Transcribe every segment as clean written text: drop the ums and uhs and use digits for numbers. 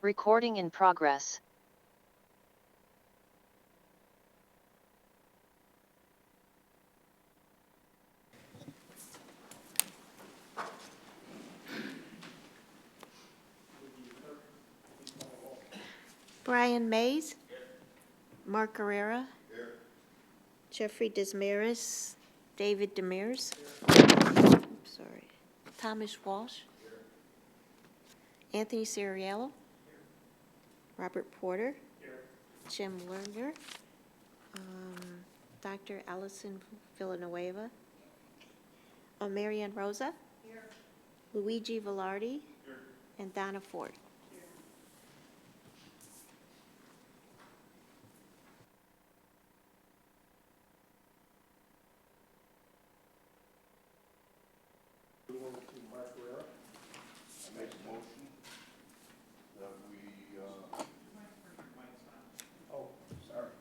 Recording in progress. Brian Mays. Here. Mark Carrera. Here. Jeffrey Desmaris. David Demers. Oops, sorry. Thomas Walsh. Here. Anthony Ceriello. Here. Robert Porter. Here. Jim Lerner. Dr. Allison Villanueva. Marianne Rosa. Here. Luigi Velarde. Here. And Donna Ford. I make a motion that we, oh, sorry.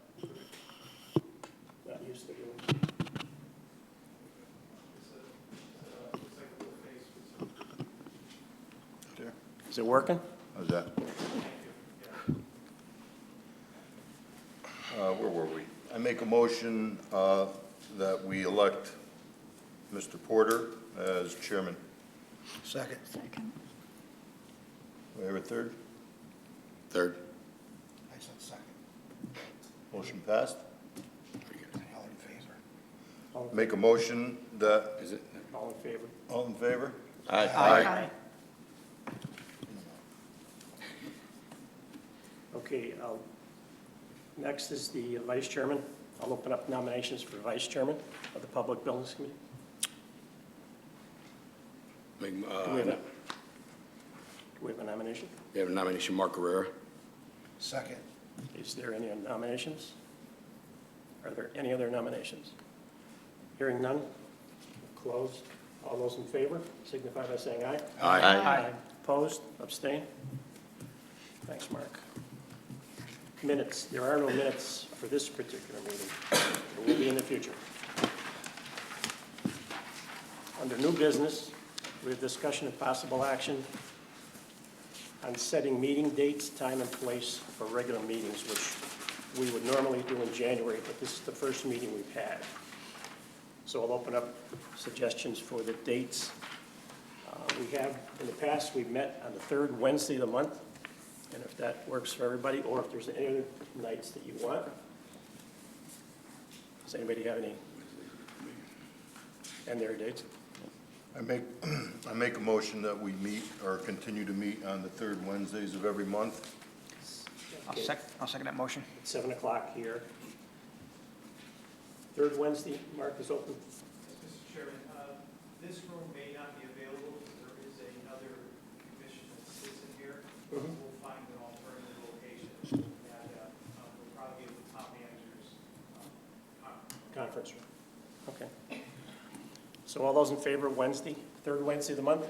Not used to doing. there, Is it working? how's that? Where were we? I make a motion that we elect Mr. Porter as chairman. Second. Do we have a third? Third. I said second. Motion passed. All in favor? All in Make a motion that, Is it? All in favor? all in favor? Aye. Okay, next is the vice chairman. I'll open up nominations for vice chairman of the Public Buildings Committee. Make, Do we have a nomination? we have a nomination, Mark Carrera. Second. Is there any nominations? Are there any other nominations? Hearing none, closed. All those in favor signify by saying aye. Aye. Opposed? Abstain? Thanks, Mark. Minutes. There are no minutes for this particular meeting. There will be in the future. Under new business, we have discussion of possible action on setting meeting dates, time, and place for regular meetings, which we would normally do in January, but this is the first meeting we've had. So I'll open up suggestions for the dates. We have, in the past, we've met on the third Wednesday of the month, and if that works for everybody, or if there's any other nights that you want. Does anybody have any? And their dates? I make a motion that we meet or continue to meet on the third Wednesdays of every month. Okay. I'll second that motion. At 7 o'clock here. Third Wednesday, Mark is open. Yes, Mr. Chairman, this room may not be available because there is another commission that sits in here. Mhm. We'll find an alternative location and we'll probably be at the top manager's Conference room. Okay. So all those in favor of Wednesday, third Wednesday of the month?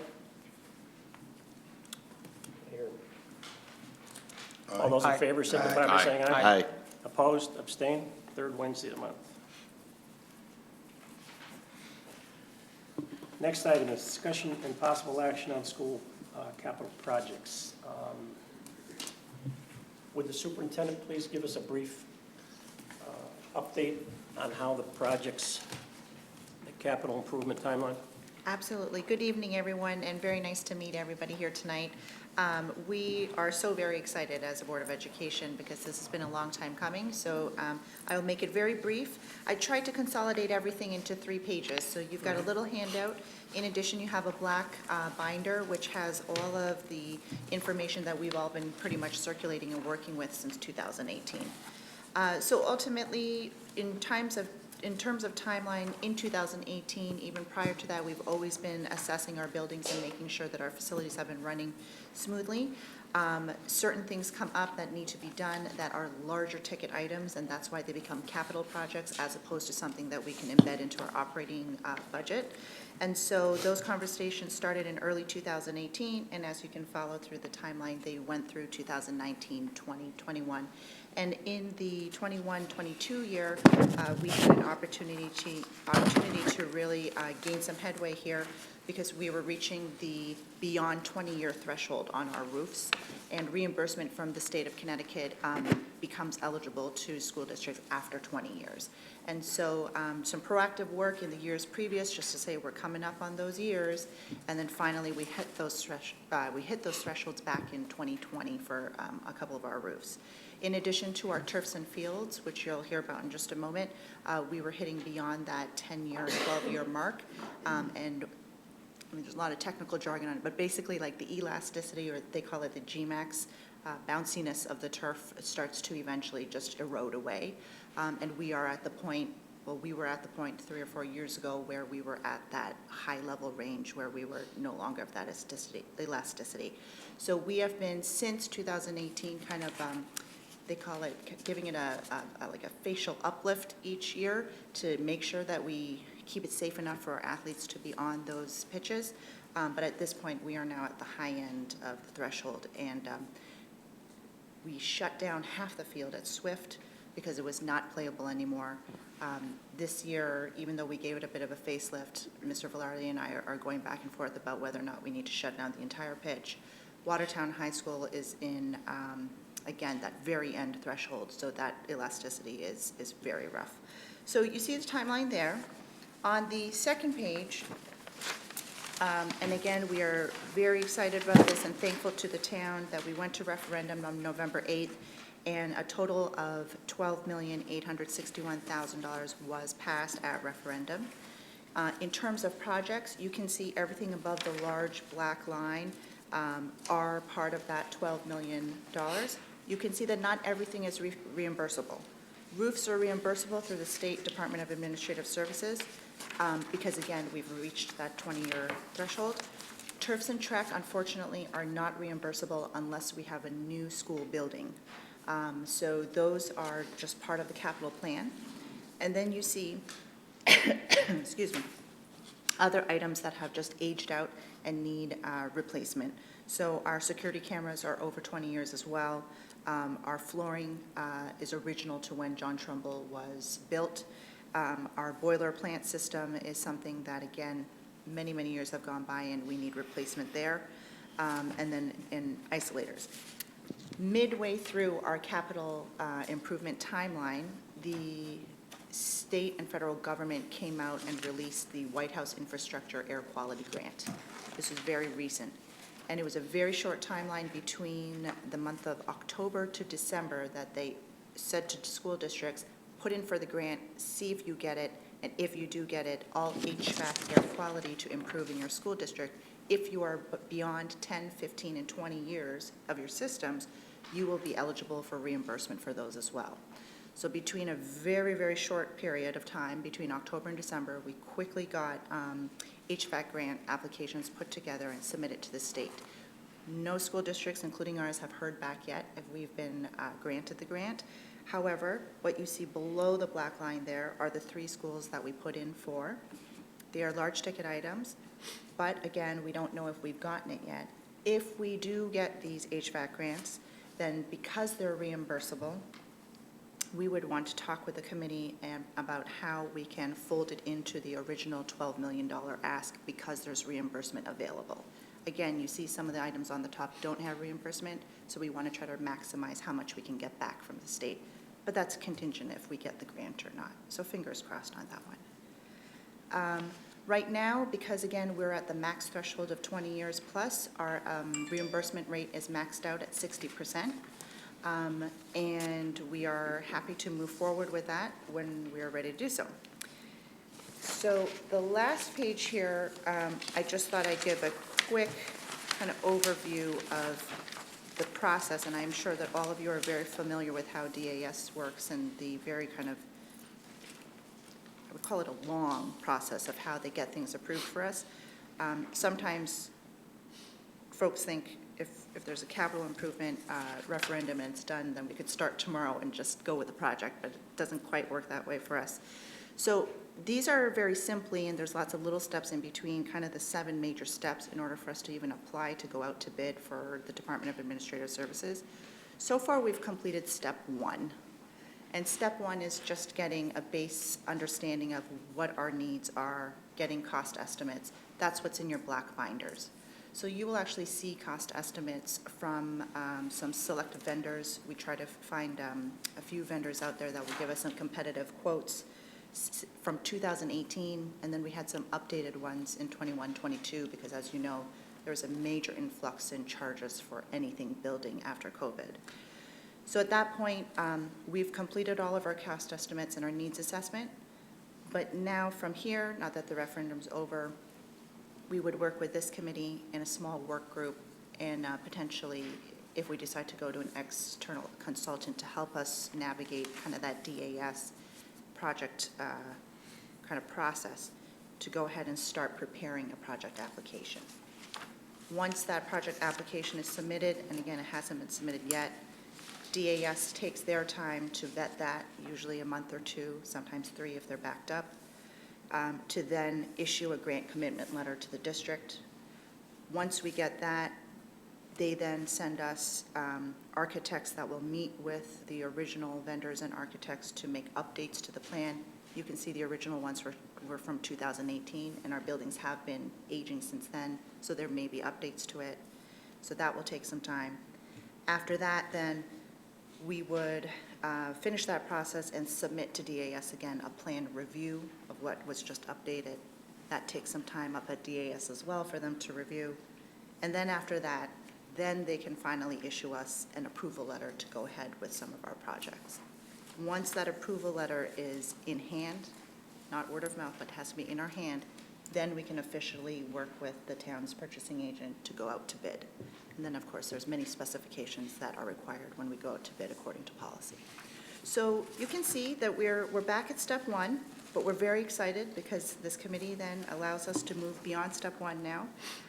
Here. All those in Aye. favor signify by saying aye. Aye. Opposed, abstain, third Wednesday of the month. Next item is discussion and possible action on school capital projects. Would the superintendent please give us a brief update on how the projects, the capital improvement timeline? Absolutely. Good evening, everyone, and very nice to meet everybody here tonight. We are so very excited as a Board of Education because this has been a long time coming, so I will make it very brief. I tried to consolidate everything into 3 pages, so you've got a little handout. In addition, you have a black binder which has all of the information that we've all been pretty much circulating and working with since 2018. So ultimately, in terms of timeline, in 2018, even prior to that, we've always been assessing our buildings and making sure that our facilities have been running smoothly. Certain things come up that need to be done that are larger ticket items, and that's why they become capital projects as opposed to something that we can embed into our operating budget. And so those conversations started in early 2018, and as you can follow through the timeline, they went through 2019, 20, 21. And in the 21-22 year, we had an opportunity to really gain some headway here because we were reaching the beyond 20-year threshold on our roofs, and reimbursement from the state of Connecticut becomes eligible to school districts after 20 years. And so some proactive work in the years previous, just to say we're coming up on those years, and then finally we hit those thresholds back in 2020 for a couple of our roofs. In addition to our turfs and fields, which you'll hear about in just a moment, we were hitting beyond that 10-year, 12-year mark, and there's a lot of technical jargon on it, but basically like the elasticity, or they call it the Gmax, bounciness of the turf starts to eventually just erode away. And we are at the point, well, we were at the point 3 or 4 years ago where we were at that high level range where we were no longer of that elasticity. So we have been, since 2018, kind of, they call it, giving it like a facial uplift each year to make sure that we keep it safe enough for our athletes to be on those pitches. But at this point, we are now at the high end of the threshold, and we shut down half the field at Swift because it was not playable anymore. This year, even though we gave it a bit of a facelift, Mr. Velarde and I are going back and forth about whether or not we need to shut down the entire pitch. Watertown High School is in, again, that very end threshold, so that elasticity is very rough. So you see the timeline there. On the second page, and again, we are very excited about this and thankful to the town that we went to referendum on November 8th, and a total of $12,861,000 was passed at referendum. In terms of projects, you can see everything above the large black line are part of that $12 million. You can see that not everything is reimbursable. Roofs are reimbursable through the State Department of Administrative Services because, again, we've reached that 20-year threshold. Turfs and track, unfortunately, are not reimbursable unless we have a new school building. So those are just part of the capital plan. And then you see, excuse me, other items that have just aged out and need replacement. So our security cameras are over 20 years as well. Our flooring is original to when John Trumbull was built. Our boiler plant system is something that, again, many, many years have gone by and we need replacement there. And then in isolators. Midway through our capital improvement timeline, the state and federal government came out and released the White House Infrastructure Air Quality Grant. This was very recent. And it was a very short timeline between the month of October to December that they said to school districts, put in for the grant, see if you get it, and if you do get it, all HVAC air quality to improve in your school district. If you are beyond 10, 15, and 20 years of your systems, you will be eligible for reimbursement for those as well. So between a very, very short period of time, between October and December, we quickly got HVAC grant applications put together and submitted to the state. No school districts, including ours, have heard back yet if we've been granted the grant. However, what you see below the black line there are the 3 schools that we put in for. They are large ticket items, but again, we don't know if we've gotten it yet. If we do get these HVAC grants, then because they're reimbursable, we would want to talk with the committee about how we can fold it into the original $12 million ask because there's reimbursement available. Again, you see some of the items on the top don't have reimbursement, so we want to try to maximize how much we can get back from the state. But that's contingent if we get the grant or not. So fingers crossed on that one. Right now, because again, we're at the max threshold of 20 years plus, our reimbursement rate is maxed out at 60%. And we are happy to move forward with that when we are ready to do so. So the last page here, I just thought I'd give a quick kind of overview of the process, and I'm sure that all of you are very familiar with how DAS works and the very kind of, I would call it a long process of how they get things approved for us. Sometimes folks think if there's a capital improvement referendum and it's done, then we could start tomorrow and just go with the project, but it doesn't quite work that way for us. So these are very simply, and there's lots of little steps in between, kind of the 7 major steps in order for us to even apply to go out to bid for the Department of Administrative Services. So far, we've completed step one. And step one is just getting a base understanding of what our needs are, getting cost estimates. That's what's in your black binders. So you will actually see cost estimates from some select vendors. We try to find a few vendors out there that will give us some competitive quotes from 2018, and then we had some updated ones in 21-22, because as you know, there was a major influx in charges for anything building after COVID. So at that point, we've completed all of our cost estimates and our needs assessment. But now from here, now that the referendum's over, we would work with this committee in a small work group, and potentially, if we decide to go to an external consultant to help us navigate kind of that DAS project kind of process, to go ahead and start preparing a project application. Once that project application is submitted, and again, it hasn't been submitted yet, DAS takes their time to vet that, usually a month or two, sometimes 3 if they're backed up, to then issue a grant commitment letter to the district. Once we get that, they then send us architects that will meet with the original vendors and architects to make updates to the plan. You can see the original ones were from 2018, and our buildings have been aging since then, so there may be updates to it. So that will take some time. After that, then, we would finish that process and submit to DAS again a plan review of what was just updated. That takes some time up at DAS as well for them to review. And then after that, then they can finally issue us an approval letter to go ahead with some of our projects. Once that approval letter is in hand, not word of mouth, but has to be in our hand, then we can officially work with the town's purchasing agent to go out to bid. And then, of course, there's many specifications that are required when we go out to bid according to policy. So you can see that we're back at step one, but we're very excited because this committee then allows us to move beyond step one now.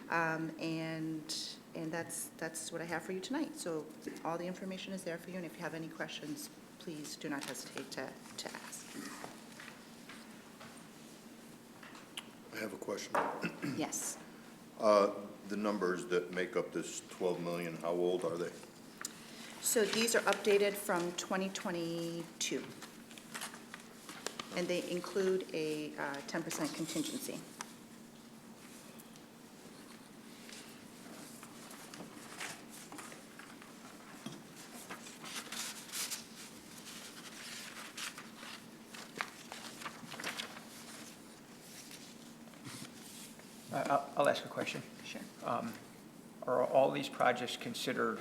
And that's what I have for you tonight. So all the information is there for you, and if you have any questions, please do not hesitate to ask. I have a question. Yes. The numbers that make up this 12 million, how old are they? So these are updated from 2022. And they include a 10% contingency. I'll ask a question. Sure. Are all these projects considered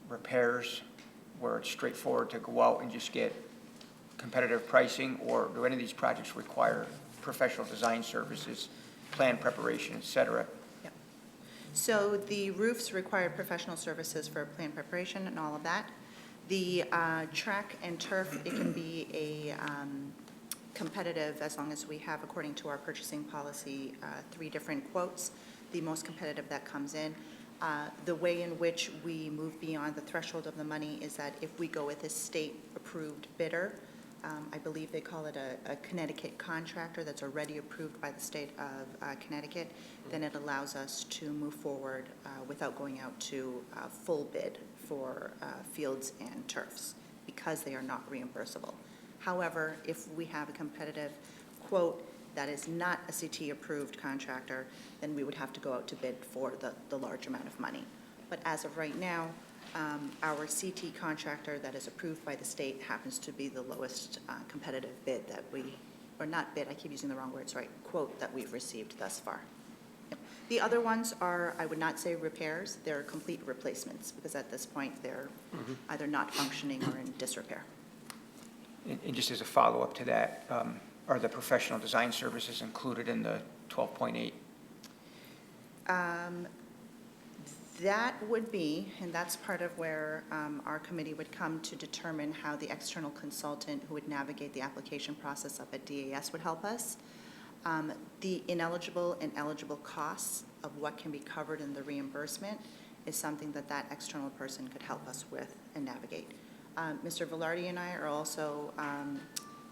repairs where it's straightforward to go out and just get competitive pricing, or do any of these projects require professional design services, plan preparation, et cetera? Yep. So the roofs require professional services for plan preparation and all of that. The track and turf, it can be a competitive as long as we have, according to our purchasing policy, 3 different quotes, the most competitive that comes in. The way in which we move beyond the threshold of the money is that if we go with a state-approved bidder, I believe they call it a Connecticut contractor that's already approved by the state of Connecticut, then it allows us to move forward without going out to full bid for fields and turfs because they are not reimbursable. However, if we have a competitive quote that is not a CT-approved contractor, then we would have to go out to bid for the large amount of money. But as of right now, our CT contractor that is approved by the state happens to be the lowest competitive bid that we, or not bid, I keep using the wrong words, right, quote that we've received thus far. Yep. The other ones are, I would not say repairs, they're complete replacements because at this point they're either not functioning or in disrepair. And just as a follow-up to that, are the professional design services included in the 12.8? That would be, and that's part of where our committee would come to determine how the external consultant who would navigate the application process up at DAS would help us. The ineligible and eligible costs of what can be covered in the reimbursement is something that that external person could help us with and navigate. Mr. Velarde and I are also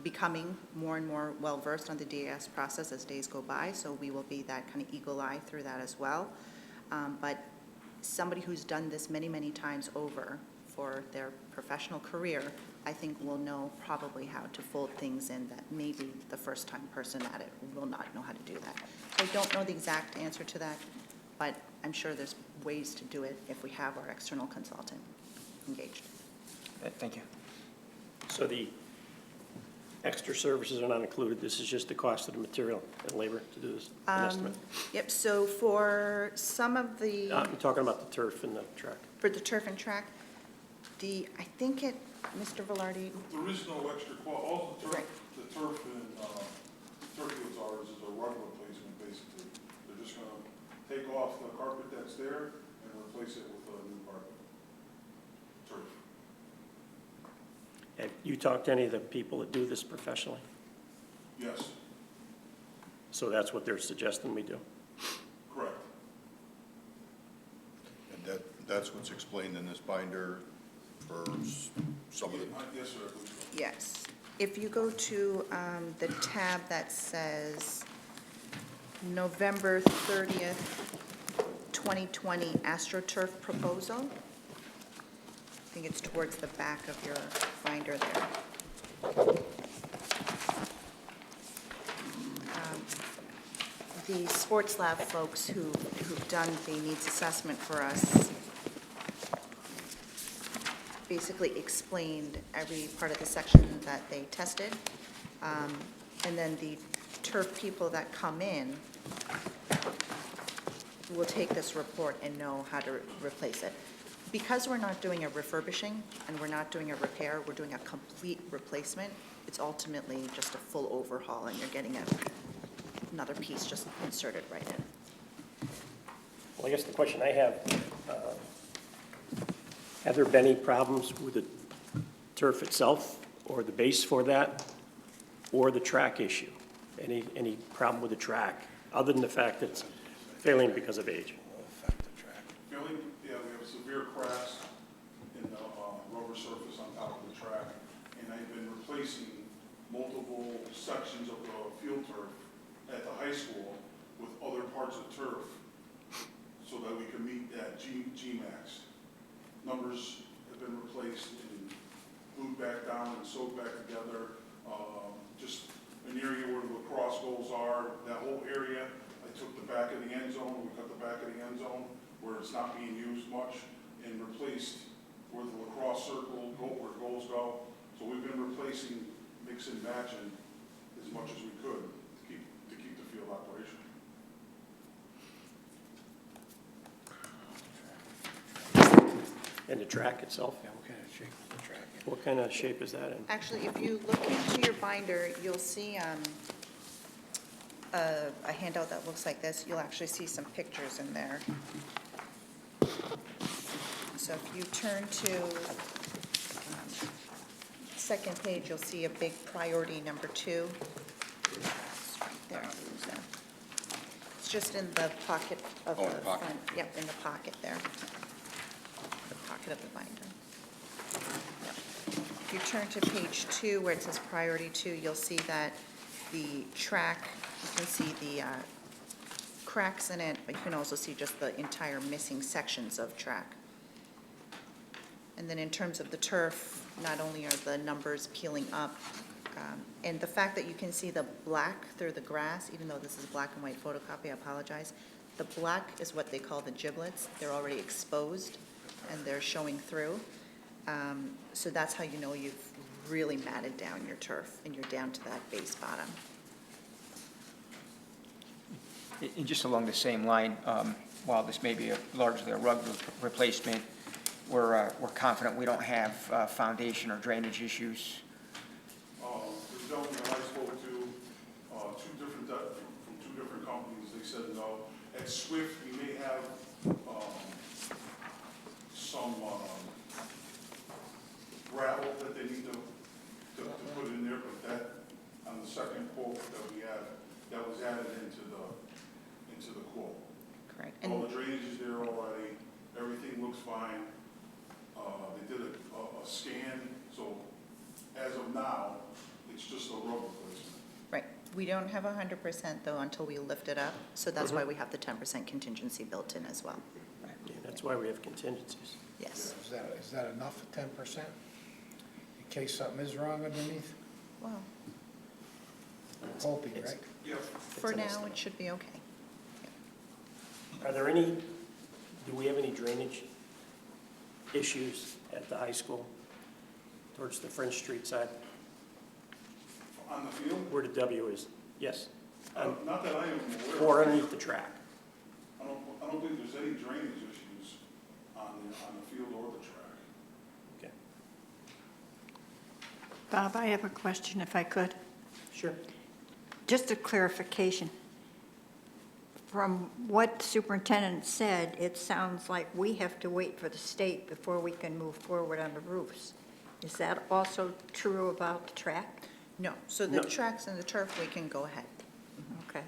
becoming more and more well-versed on the DAS process as days go by, so we will be that kind of eagle eye through that as well. But somebody who's done this many, many times over for their professional career, I think will know probably how to fold things in that maybe the first-time person at it will not know how to do that. So I don't know the exact answer to that, but I'm sure there's ways to do it if we have our external consultant engaged. Thank you. So the extra services are not included, this is just the cost of the material and labor to do this, an estimate? Yep, so for some of the, I'm talking about the turf and the track. for the turf and track, I think it, Mr. Velarde, There is no extra cost. All Right. the turf and turf fields are is a rug replacement, basically. They're just gonna take off the carpet that's there and replace it with a new carpet. Turf. Have you talked to any of the people that do this professionally? Yes, So that's what they're suggesting we do? correct. And that's what's explained in this binder for some of the, Yes, sir, I believe so. yes. If you go to the tab that says November 30th, 2020 AstroTurf proposal, I think it's towards the back of your binder there. The sports lab folks who've done the needs assessment for us basically explained every part of the section that they tested. And then the turf people that come in will take this report and know how to replace it. Because we're not doing a refurbishing and we're not doing a repair, we're doing a complete replacement, it's ultimately just a full overhaul and you're getting another piece just inserted right in. Well, I guess the question I have there been any problems with the turf itself, or the base for that, or the track issue? Any problem with the track, other than the fact that it's failing because of age? Feeling, yeah, we have severe cracks in the rubber surface on top of the track, and I've been replacing multiple sections of the field turf at the high school with other parts of turf so that we can meet that G-max. Numbers have been replaced and glued back down and sewed back together. Just an area where the lacrosse goals are, that whole area. I took the back of the end zone, we cut the back of the end zone where it's not being used much and replaced where the lacrosse circle, where goals go. So we've been replacing, mix and matching as much as we could to keep the field operational. And the track itself? Yeah, what kind of shape is the track? What kind of shape is that in? Actually, if you look into your binder, you'll see a handout that looks like this. You'll actually see some pictures in there. So if you turn to second page, you'll see a big priority number 2. It's right there. So it's just in the pocket of Oh, the the pocket. front. Yep, in the pocket there. The pocket of the binder. Yep. If you turn to page 2 where it says priority 2, you'll see that the track, you can see the cracks in it, but you can also see just the entire missing sections of track. And then in terms of the turf, not only are the numbers peeling up, and the fact that you can see the black through the grass, even though this is black and white photocopy, I apologize. The black is what they call the giblets. They're already exposed and they're showing through. So that's how you know you've really matted down your turf and you're down to that base bottom. And just along the same line, while this may be largely a rug replacement, we're confident we don't have foundation or drainage issues. The gentleman I spoke to, from two different companies, they said no. At Swift, we may have some gravel that they need to put in there, but that, on the second quote that we have, that was added into the quote. Correct. All And the drainage is there already, everything looks fine. They did a scan, so as of now, it's just a rug replacement. right, we don't have 100% though until we lift it up, so that's why we have the 10% contingency built in as well. Yeah, that's why we have contingencies. Yes. Is that enough, 10%? In case something is wrong underneath? Well, I'm hoping, right? Yeah, for now, it should be okay. Are there any, do we have any drainage issues at the high school towards the French Street side, on the field, where the W is? Yes. not that I am aware of. Or underneath the track? I don't think there's any drainage issues on the field or the track. Okay. Bob, I have a question if I could. Sure. Just a clarification. From what superintendent said, it sounds like we have to wait for the state before we can move forward on the roofs. Is that also true about the track? No, so No. the tracks and the turf, we can go ahead. Okay.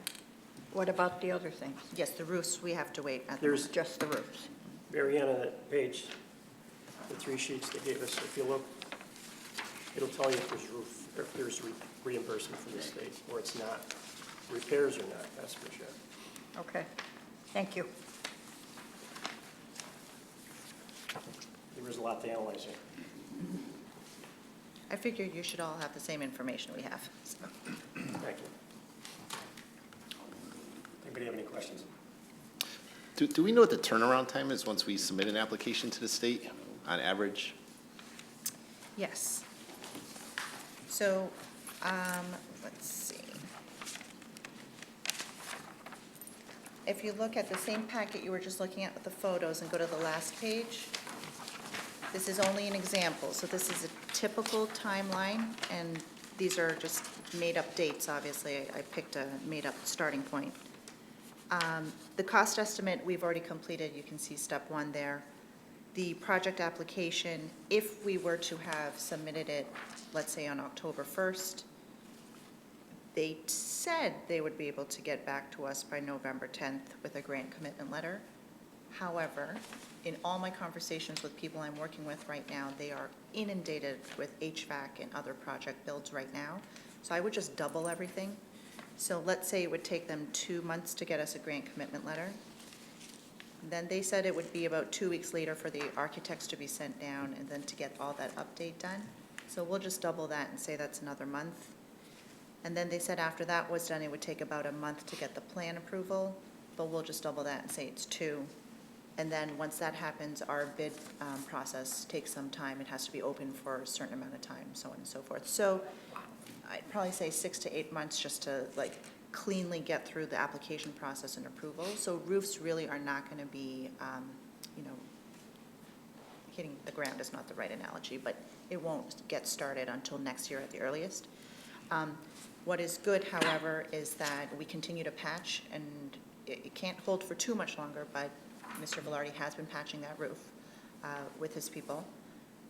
What about the other things? Yes, the roofs, we have to wait. There's, Just the roofs? Mariana, that page, the 3 sheets they gave us, if you look, it'll tell you if there's roof, or if there's reimbursement from the state, or it's not. Repairs or not, that's for sure. Okay. Thank you. There was a lot to analyze here. I figure you should all have the same information we have. So, Thank you. Anybody have any questions? Do we know what the turnaround time is once we submit an application to the state, on average? yes. So, let's see. If you look at the same packet you were just looking at with the photos and go to the last page, this is only an example. So this is a typical timeline, and these are just made-up dates, obviously. I picked a made-up starting point. The cost estimate, we've already completed. You can see step 1 there. The project application, if we were to have submitted it, let's say on October 1st, they said they would be able to get back to us by November 10th with a grant commitment letter. However, in all my conversations with people I'm working with right now, they are inundated with HVAC and other project builds right now. So I would just double everything. So let's say it would take them 2 months to get us a grant commitment letter. Then they said it would be about 2 weeks later for the architects to be sent down and then to get all that update done. So we'll just double that and say that's another month. And then they said after that was done, it would take about a month to get the plan approval, but we'll just double that and say it's 2. And then once that happens, our bid process takes some time. It has to be open for a certain amount of time, so on and so forth. So I'd probably say 6 to 8 months just to like cleanly get through the application process and approval. So roofs really are not going to be, hitting the ground is not the right analogy, but it won't get started until next year at the earliest. What is good, however, is that we continue to patch, and it can't hold for too much longer, but Mr. Velarde has been patching that roof with his people.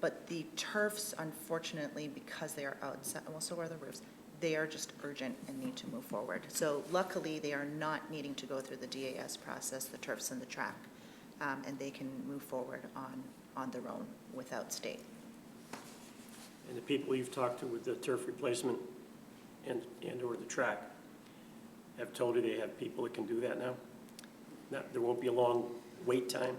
But the turfs, unfortunately, because they are outside, well, so are the roofs, they are just urgent and need to move forward. So luckily, they are not needing to go through the DAS process, the turfs and the track, and they can move forward on their own without state. And the people you've talked to with the turf replacement and/or the track have told you they have people that can do that now? There won't be a long wait time?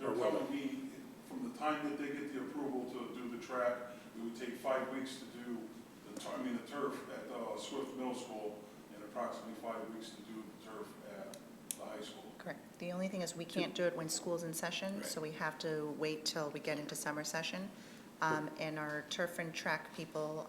They're telling me, from the time that they get the approval to do the track, it would take 5 weeks to do the turf at Swift Middle School, and approximately 5 weeks to do the turf at the high school. Correct. The only thing is we can't do it when school's in session, so we have to wait till we get into summer session. And our turf and track people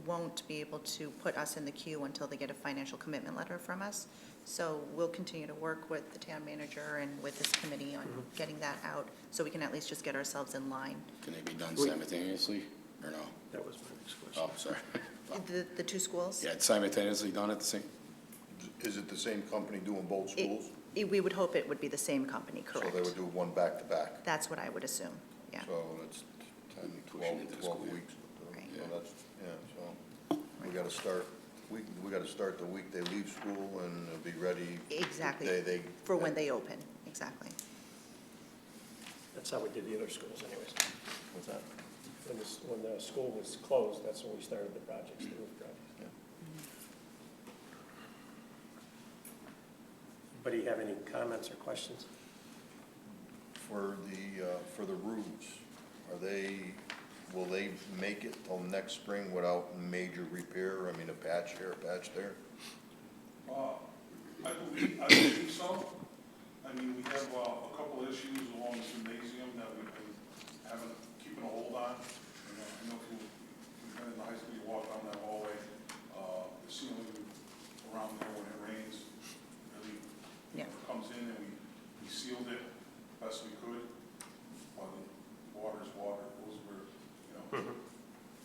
won't be able to put us in the queue until they get a financial commitment letter from us. So we'll continue to work with the town manager and with this committee on getting that out, so we can at least just get ourselves in line. Can they be done simultaneously, or no? That was my next question. Oh, sorry. The 2 schools? Yeah, it's simultaneously done at the same? Is it the same company doing both schools? We would hope it would be the same company, So correct? they would do one back-to-back? That's what I would assume, yeah. So it's 10, Pushing 12, into the 12 school year. weeks. Right. So that's, so we gotta start, we gotta start the week they leave school and be ready. Exactly, They for when they open, exactly. That's how we did the other schools anyways. What's that? When the school was closed, that's when we started the projects, the roof projects. Anybody have any comments or questions? for the roofs, will they make it till next spring without major repair? I mean, a patch here, a patch there? I believe so. I mean, we have a couple of issues along the gymnasium that we've been keeping a hold on. I know if you've been in the high school, you walk down that hallway, the ceiling around there when it rains, really Yeah. comes in, and we sealed it best we could. But water's water, those were,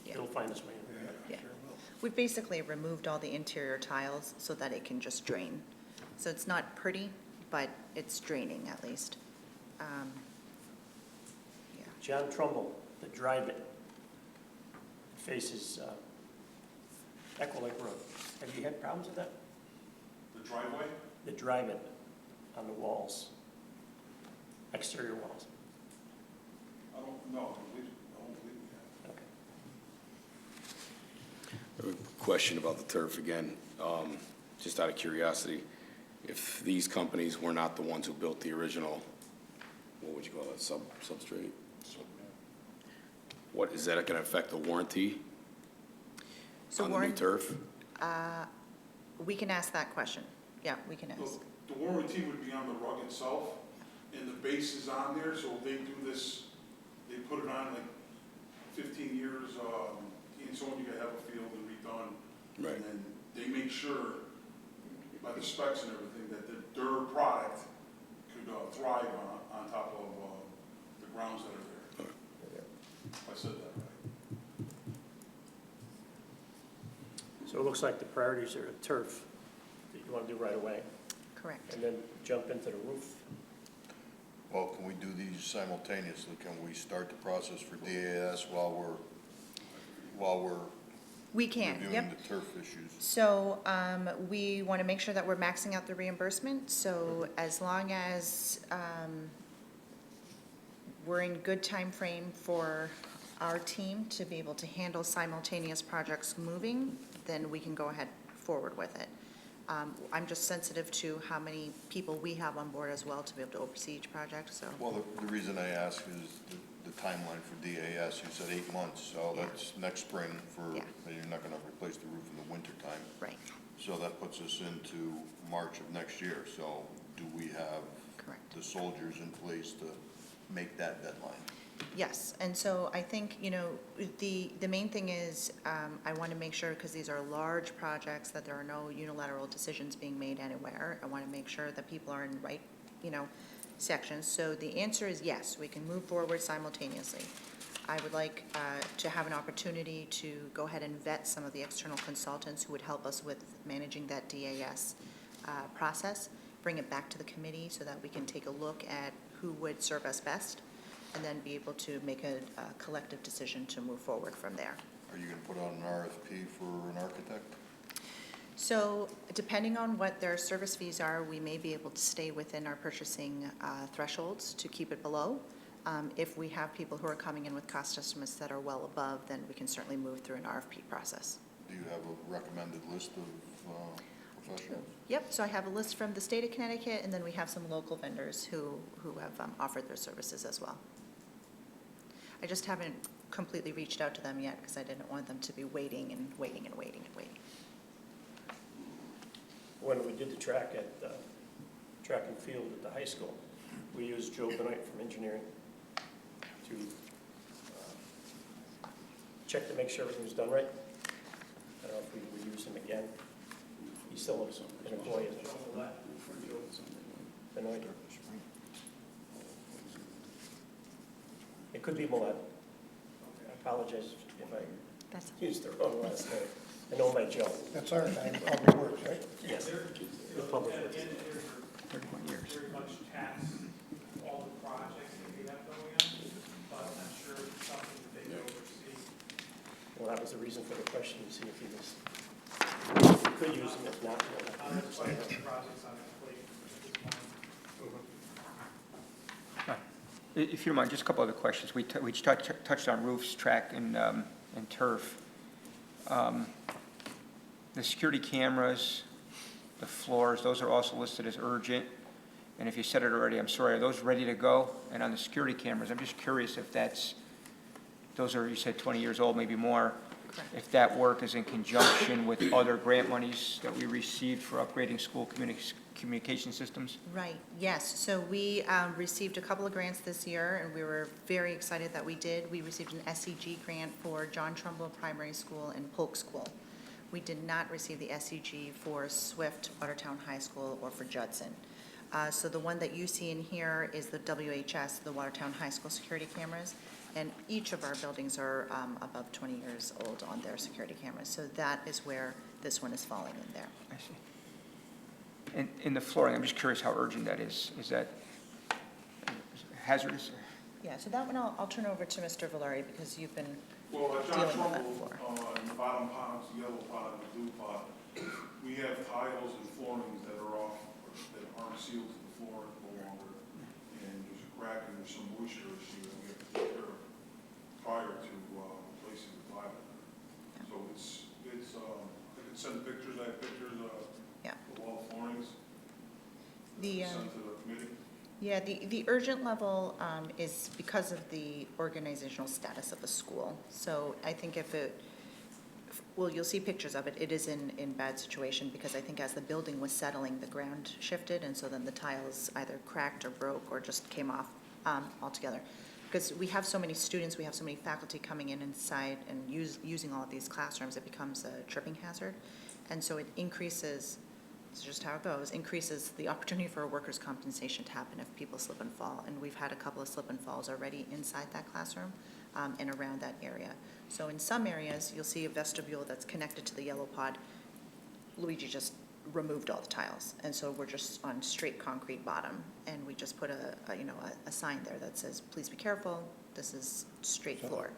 Yeah. It'll find its way in there. Yeah. We've basically removed all the interior tiles so that it can just drain. So it's not pretty, but it's draining at least. Yeah. John Trumbull, the drive-in, faces Echo Lake Road. Have you had problems with that? the driveway. The drive-in on the walls, exterior walls. I don't know, I don't believe we have. Okay. I have a question about the turf again. Just out of curiosity, if these companies were not the ones who built the original, what would you call it, substrate? What, is that gonna affect the warranty So on the new Warren, turf? we can ask that question. Yeah, we can ask. The warranty would be on the rug itself, and the base is on there, so if they do this, they put it on like 15 years, and so on, you gotta have a field and redone. Right. And then they make sure, by the specs and everything, that their product could thrive on top of the grounds that are there. If I said that right. So it looks like the priorities are turf that you want to do right away, Correct. and then jump into the roof. Well, can we do these simultaneously? Can we start the process for DAS while we're We can, reviewing yep. the turf issues? So we want to make sure that we're maxing out the reimbursement. So as long as we're in good time frame for our team to be able to handle simultaneous projects moving, then we can go ahead forward with it. I'm just sensitive to how many people we have on board as well to be able to oversee each project, so. Well, the reason I ask is the timeline for DAS, you said 8 months, so Yeah. that's next spring for, Yeah. you're not gonna replace the roof in the winter time. Right, So that puts us into March of next year, so do we have correct. the soldiers in place to make that deadline? Yes, and so I think, the main thing is, I want to make sure, because these are large projects, that there are no unilateral decisions being made anywhere. I want to make sure that people are in the right, sections. So the answer is yes, we can move forward simultaneously. I would like to have an opportunity to go ahead and vet some of the external consultants who would help us with managing that DAS process, bring it back to the committee so that we can take a look at who would serve us best, and then be able to make a collective decision to move forward from there. Are you gonna put out an RFP for an architect? So depending on what their service fees are, we may be able to stay within our purchasing thresholds to keep it below. If we have people who are coming in with cost estimates that are well above, then we can certainly move through an RFP process. Do you have a recommended list of professionals? Yep, so I have a list from the state of Connecticut, and then we have some local vendors who have offered their services as well. I just haven't completely reached out to them yet because I didn't want them to be waiting and waiting and waiting and waiting. When we did the track and field at the high school, we used Joe Benoit from engineering to check to make sure everything was done right. I don't know if we would use him again. He's still an employee, isn't he? Benoit. It could be Millette. I apologize if I That's used the wrong last name. I know him by Joe. That's our time, Public Works, right? Yes. The public works. And engineers are 31 years. very much tasked with all the projects that we have going on, but I'm not sure if it's something that they can oversee. Well, that was the reason for the question, to see if he was, we could use him, if not, we'll have to That's use why him. the project's on its plate at this point. If you don't mind, just a couple other questions. We touched on roofs, track, and turf. The security cameras, the floors, those are also listed as urgent. and if you said it already, I'm sorry, are those ready to go? And on the security cameras, I'm just curious if those are, you said 20 years old, maybe more. Correct. If that work is in conjunction with other grant monies that we received for upgrading school communication systems? Right, yes. So we received a couple of grants this year, and we were very excited that we did. We received an SCG grant for John Trumbull Primary School and Polk School. We did not receive the SCG for Swift, Watertown High School, or for Judson. So the one that you see in here is the WHS, the Watertown High School security cameras, and each of our buildings are above 20 years old on their security cameras. So that is where this one is falling in there. I see. And in the flooring, I'm just curious how urgent that is. Is that hazardous? Yeah, so that one I'll turn over to Mr. Valari because you've been Well, at John dealing with that Trumbull, before. in the bottom pot, the yellow pot and the blue pot, we have tiles and floorings that are off, that aren't sealed to the floor no longer. And there's a crack and there's some moisture issue that we have to take care of prior to replacing the tile. So I could send pictures, I have pictures Yeah. of all the floorings. The, Send to the committee. Yeah, the urgent level is because of the organizational status of the school. So I think well, you'll see pictures of it. It is in bad situation because I think as the building was settling, the ground shifted, and so then the tiles either cracked or broke or just came off altogether. Because we have so many students, we have so many faculty coming in inside and using all of these classrooms, it becomes a tripping hazard. And so it increases, it's just how it goes, increases the opportunity for a workers' compensation to happen if people slip and fall. And we've had a couple of slip and falls already inside that classroom and around that area. So in some areas, you'll see a vestibule that's connected to the yellow pod. Luigi just removed all the tiles. And so we're just on straight concrete bottom. And we just put a sign there that says, please be careful, this is straight floor.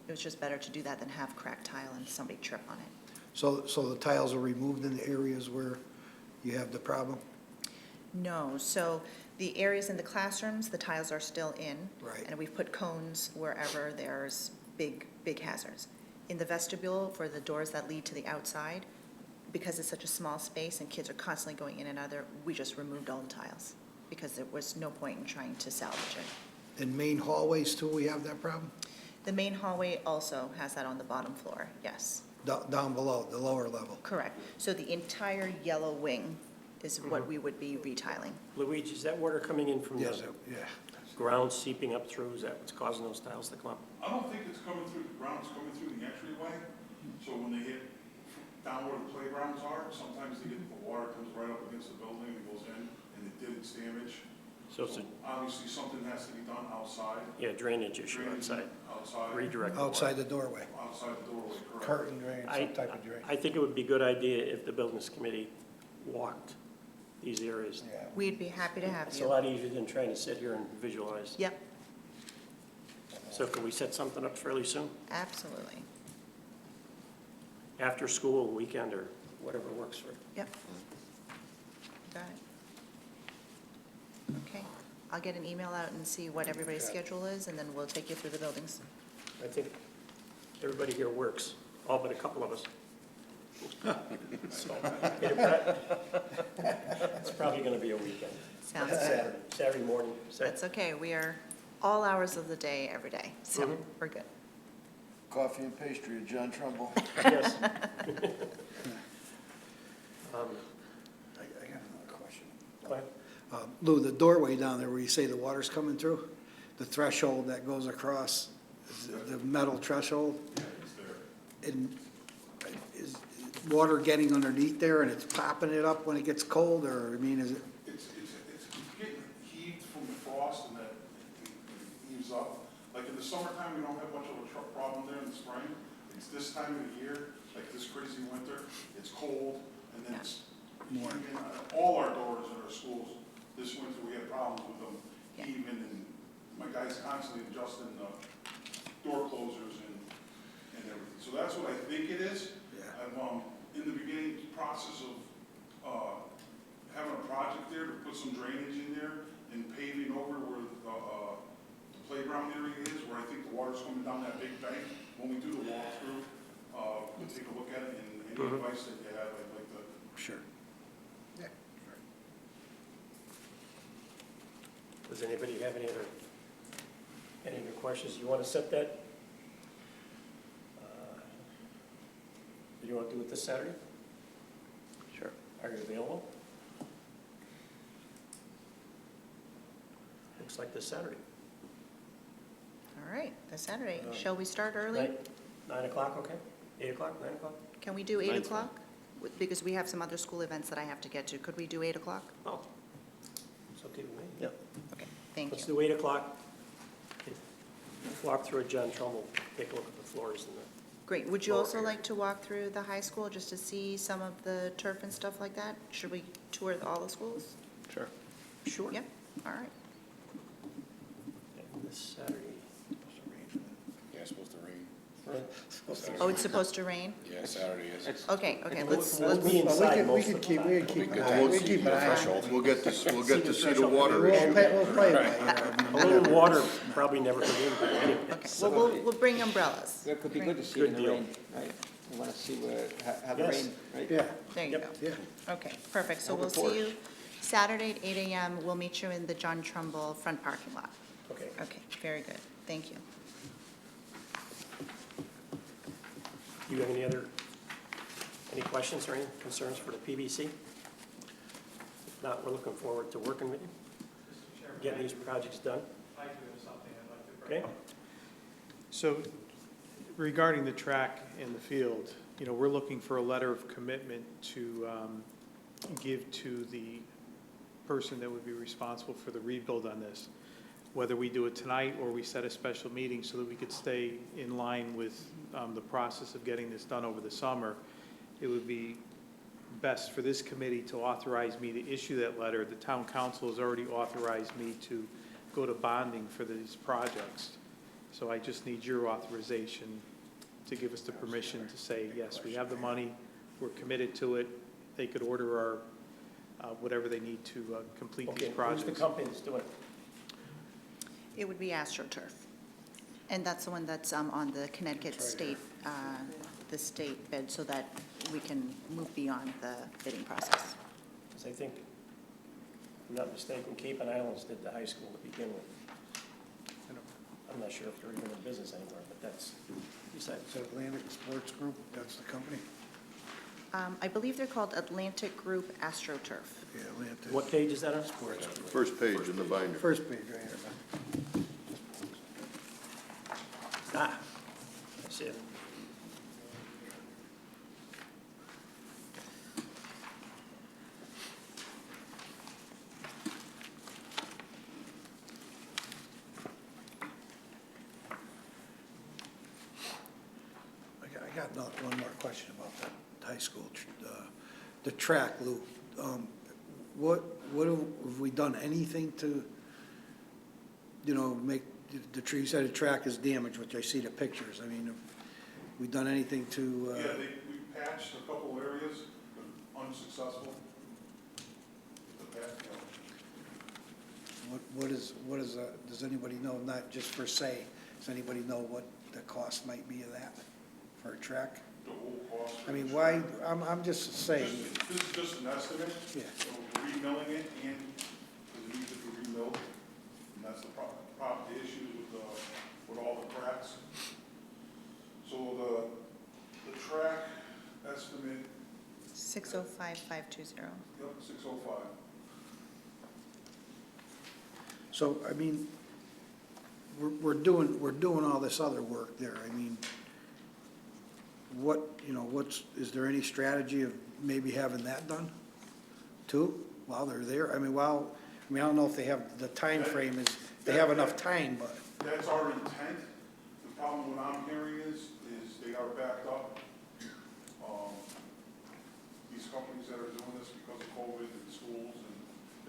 It was just better to do that than have cracked tile and somebody trip on it. So the tiles are removed in the areas where you have the problem? No, so the areas in the classrooms, the tiles are still in. Right. And we've put cones wherever there's big hazards. In the vestibule, for the doors that lead to the outside, because it's such a small space and kids are constantly going in and out there, we just removed all the tiles because there was no point in trying to salvage it. In main hallways too, we have that problem? The main hallway also has that on the bottom floor, yes. Down below, the lower level? Correct. So the entire yellow wing is what we would be retiling. Luigi, is that water coming in from Yes, the yeah. ground seeping up through? Is that what's causing those tiles to come up? I don't think it's coming through the ground, it's coming through the entryway. So when they hit down where the playgrounds are, sometimes the water comes right up against the building and goes in and it did its damage. So it's Obviously, something has to be done outside. drainage issue Drainage outside. Outside. Redirect the water. Outside the doorway? Outside the doorway, correct. Curtain drain, some type of drain? I think it would be a good idea if the buildings committee walked these areas. Yeah. We'd be happy to have It's a you. lot easier than trying to sit here and visualize. Yep, So can we set something up fairly soon? absolutely. After school, weekend, or whatever works for you. Yep. Got it. Okay, I'll get an email out and see what everybody's schedule is, and then we'll take you through the buildings. I think everybody here works, all but a couple of us. So, it's probably gonna be a weekend. Sounds good. Saturday morning. That's okay, we are all hours of the day, every day, so Mhm. we're good. Coffee and pastry at John Trumbull. Yes. I got another question. Go ahead. Lou, the doorway down there where you say the water's coming through, the threshold that goes across, is the metal threshold, and is water getting underneath there and it's popping it up when it gets cold, or, I mean, is it? It's getting heaved from the frost and that it heaves up. Like in the summertime, we don't have much of a truck problem there in the spring. It's this time of the year, like this crazy winter, it's cold and then it's More. heaving. All our doors in our schools, this winter, we had problems with them Yeah. heaving, and my guys constantly adjusting the door closers and everything. So that's what I think it is. Yeah. I'm in the beginning process of having a project there to put some drainage in there and paving over where the playground area is, where I think the water's coming down that big bank. When we do the walkthrough, we'll take a look at it, and any advice that you have, I'd like to. Sure. Yeah. Does anybody have any other questions? You want to set that? Do you want to do it this Saturday? Sure. Are you available? Looks like this Saturday. All right, this Saturday. Shall we start early? 9 o'clock, okay? 8 o'clock, 9 o'clock? Can we do 8 Nine's fine. o'clock? Because we have some other school events that I have to get to. Could we do 8 o'clock? Oh, it's okay with me. Yep. Okay, thank Let's you. do 8 o'clock. Walk through at John Trumbull, take a look at the floors and the, Great. Would you Lower also area. like to walk through the high school just to see some of the turf and stuff like that? Should we tour all the schools? Sure. sure. Yep, all right. This Saturday. Yeah, it's supposed to rain. Oh, it's supposed to rain? Yeah, Saturday is. Okay, let's, We'll be inside most of the time. We can keep an eye, We'll we keep an eye. We'll get to see the water We'll issue. play it by ear. A little water probably never could in anyway. okay, well, we'll bring umbrellas. That could be good to see Good in the deal. rain, right? We want to see how the Yes. rain, right? Yeah, There you go. yeah. Okay, perfect. So Open we'll see porch. you Saturday at 8 a.m. We'll meet you in the John Trumbull front parking lot. Okay. Okay, very good. Thank you. Do you have any questions or any concerns for the PBC? If not, we're looking forward to working with you, Mr. Chairman, getting these projects done. I do have something I'd like to bring Okay? up. So regarding the track and the field, you know, we're looking for a letter of commitment to give to the person that would be responsible for the rebuild on this, whether we do it tonight or we set a special meeting so that we could stay in line with the process of getting this done over the summer. It would be best for this committee to authorize me to issue that letter. The town council has already authorized me to go to bonding for these projects. So I just need your authorization to give us the permission to say, yes, we have the money, we're committed to it. They could order our, whatever they need to complete Okay, these who's projects. the company that's doing it? It would be AstroTurf. And that's the one that's on the Connecticut state, the state bid, so that we can move beyond the bidding process. Because I think, if I'm not mistaken, Cape and Islands did the high school to begin with. I'm not sure if they're even in business anymore, but that's besides. It's Atlantic Sports Group, that's the company? I believe they're called Atlantic Group AstroTurf. Yeah, Atlantic. What page is that on? First page in the binder. First page right here. Ah, I see it. I got one more question about that high school, the track, Lou. What have we done anything to, you know, make, the tree, you said the track is damaged, which I see the pictures. I mean, have we done anything to, Yeah, we patched a couple areas, but unsuccessful. The patch, you know, what is, does anybody know, not just for say, does anybody know what the cost might be of that for a track? the whole cost. I mean, why, I'm just saying, This is just an estimate. Yeah. So we're remilling it and because it needs to be remilled. And that's the problem, the issue with all the cracks. So the track estimate, 605520. yep, 605. so, I mean, we're doing all this other work there. I mean, is there any strategy of maybe having that done too, while they're there? I mean, I don't know if they have, the time frame is, they have enough time, but, That's our intent. The problem, what I'm hearing is they are backed up. These companies that are doing this because of COVID and schools, and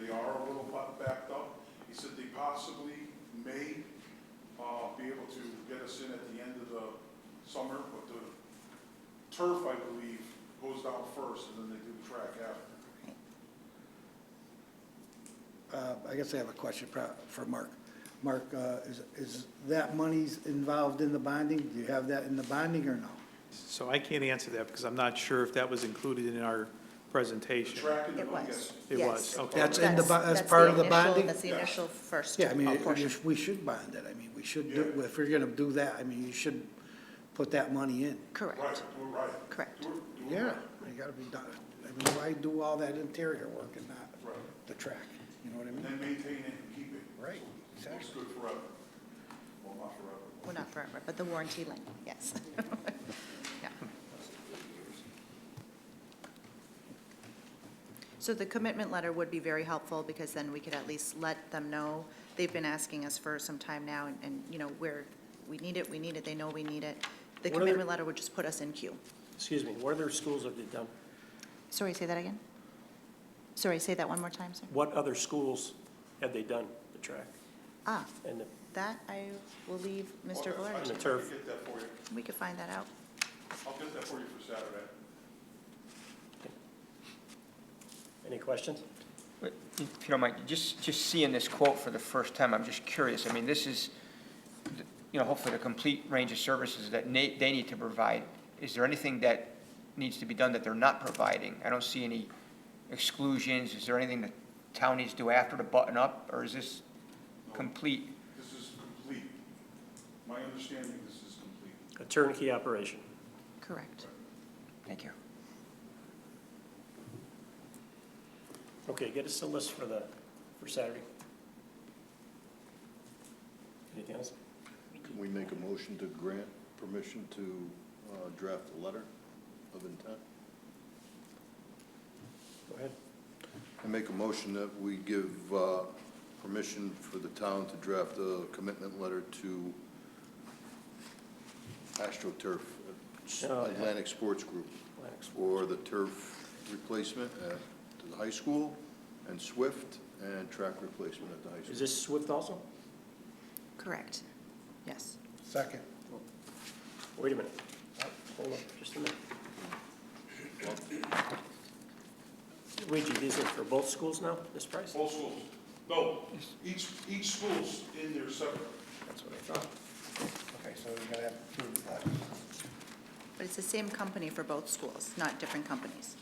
they are a little backed up. He said they possibly may be able to get us in at the end of the summer, but the turf, I believe, goes down first, and then they do the track after. I guess I have a question for Mark. Mark, is that money's involved in the bonding? Do you have that in the bonding or no? So I can't answer that because I'm not sure if that was included in our presentation. Track and the It book, was. It Yes. was, okay. That's in the, that's the part of the initial- bonding? That's the initial first Yeah, I mean, portion. we should bond it. I mean, we should do, if we're gonna do that, I mean, you should put that money in. Correct, right, do it right. correct. Do it Yeah, right. you gotta be done. I mean, why do all that interior work and not Right. the track? You know what I And mean? then maintain it and keep it. Right, So it looks good forever. Well, not forever. Well, not forever, but the warranty length, yes. Yeah. So the commitment letter would be very helpful, because then we could at least let them know. They've been asking us for some time now, and, you know, where we need it, they know we need it. The What are commitment the- letter would just put us in queue. Excuse me, what other schools have they done? Sorry, say that again? Sorry, say that one more time, sir? What other schools have they done the track Ah, and the that I will leave Mr. Okay, Valeri. And the I turf. can get that for you. We could find that out. I'll get that for you for Saturday. Any questions? But if you don't mind, just seeing this quote for the first time, I'm just curious. I mean, this is, you know, hopefully the complete range of services that they need to provide. Is there anything that needs to be done that they're not providing? I don't see any exclusions. Is there anything the town needs to do after to button up, or is this complete? This is complete. My understanding, this is complete. A turnkey operation. Correct. Thank you. Okay, get us a list for Saturday. Anything else? Can we make a motion to grant permission to draft a letter of intent? Go ahead. I make a motion that we give permission for the town to draft a commitment letter to AstroTurf, Oh, yeah. Atlantic Sports Group, for the turf replacement at the high school, and Swift, and track replacement at the high school. Is this Swift also? Correct. Yes. Second. Wait a minute. Hold on, just a minute. Luigi, these are for both schools now, this price? All schools. No, each school's in there separate. That's what I thought. Okay, so we're gonna have two letters. But it's the same company for both schools, not different companies.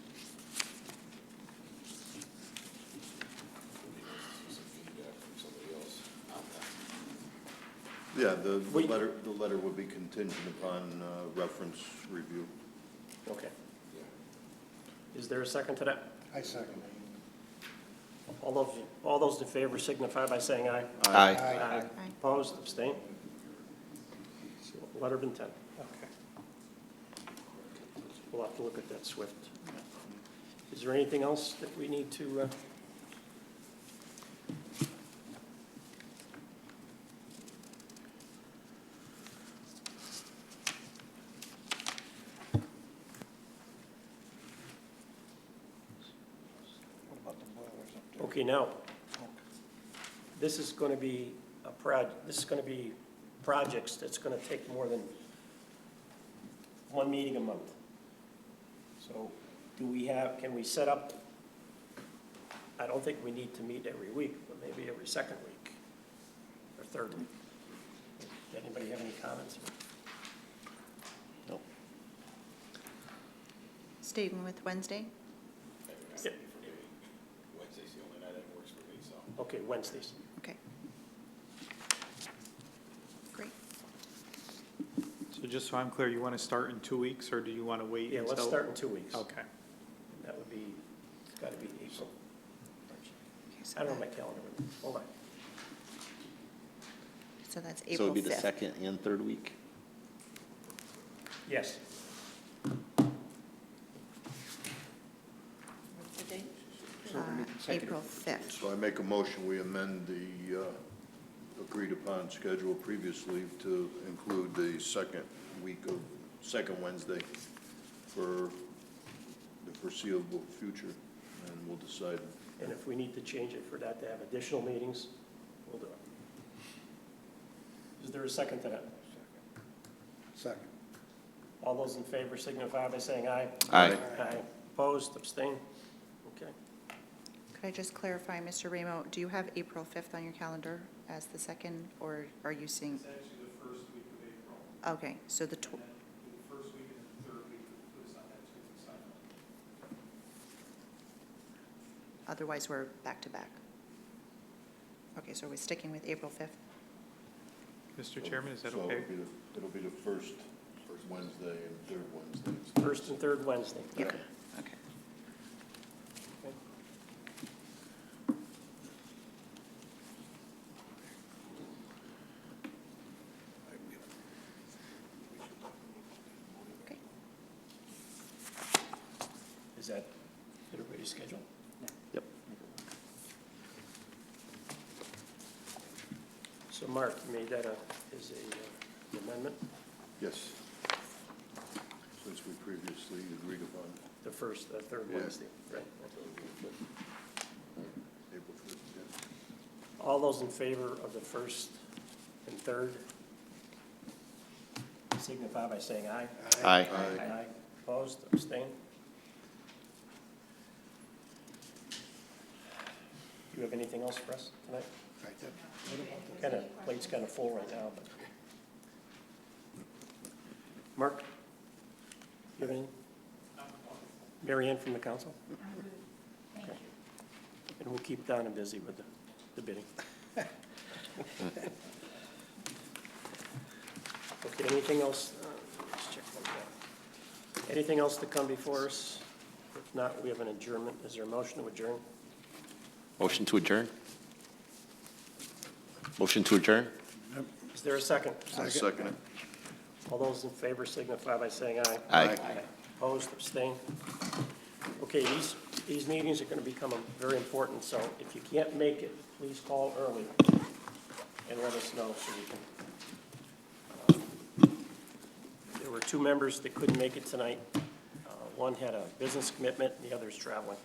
Yeah, the We- letter would be contingent upon reference review. Okay. Is there a second to that? I second. All those in favor signify by saying aye. Aye. Aye. Opposed, abstained? So, letter of intent. Okay. We'll have to look at that Swift. Is there anything else that we need to, What about the boilers up there? okay, now, this is going to be this is going to be projects that's going to take more than one meeting a month. So can we set up, I don't think we need to meet every week, but maybe every second week or third week. Anybody have any comments? No. Staying with Wednesday? Yeah. Wednesday's the only night that works for me, so. Okay, Wednesdays. Okay. Great. So just so I'm clear, you want to start in 2 weeks, or do you want to wait Yeah, until? let's start in 2 weeks. Okay. That would be, it's got to be April. Okay, so I don't know that- my calendar. Hold on. So that's So April it'd be the 5th. second and third week? Yes. What's the date? So we're gonna consecutive. April 5th. So I make a motion, we amend the agreed upon schedule previously to include the second Wednesday for the foreseeable future, and we'll decide. And if we need to change it for that to have additional meetings, we'll do it. Is there a second to that? Second. All those in favor signify by saying aye. Aye. Aye. Opposed, abstained? Okay. Could I just clarify, Mr. Ramo, do you have April 5th on your calendar as the second, or are you seeing? It's actually the first week of April, Okay, so the, and then the first week and the third week is on that 2 week cycle. Otherwise, we're back to back. Okay, so are we sticking with April 5th? Mr. Chairman, is that So okay? it'll be the first Wednesday and third Wednesday. First and third Wednesday. Yep. Okay. Okay. Okay. Is that everybody's schedule? Yep. So Mark, you made that as an amendment, Yes. Since we previously agreed upon the third Yeah. Wednesday, right? April 1st, yeah. All those in favor of the first and third signify by saying aye. Aye. Aye. Opposed, abstained? Do you have anything else for us tonight? Plate's kind of full right now, but. Mark? You have anything? Mary Ann from the council? Okay. And we'll keep Donna busy with the bidding. Okay, anything else? Let's check one more. Anything else to come before us? If not, we have an adjournment. Is there a motion to adjourn? Motion to adjourn? Motion to adjourn? Is there a second? I second it. All those in favor signify by saying aye. Aye. Opposed, abstained? Okay, these meetings are going to become very important, so if you can't make it, please call early and let us know so we can. There were two members that couldn't make it tonight. One had a business commitment, and the other's traveling.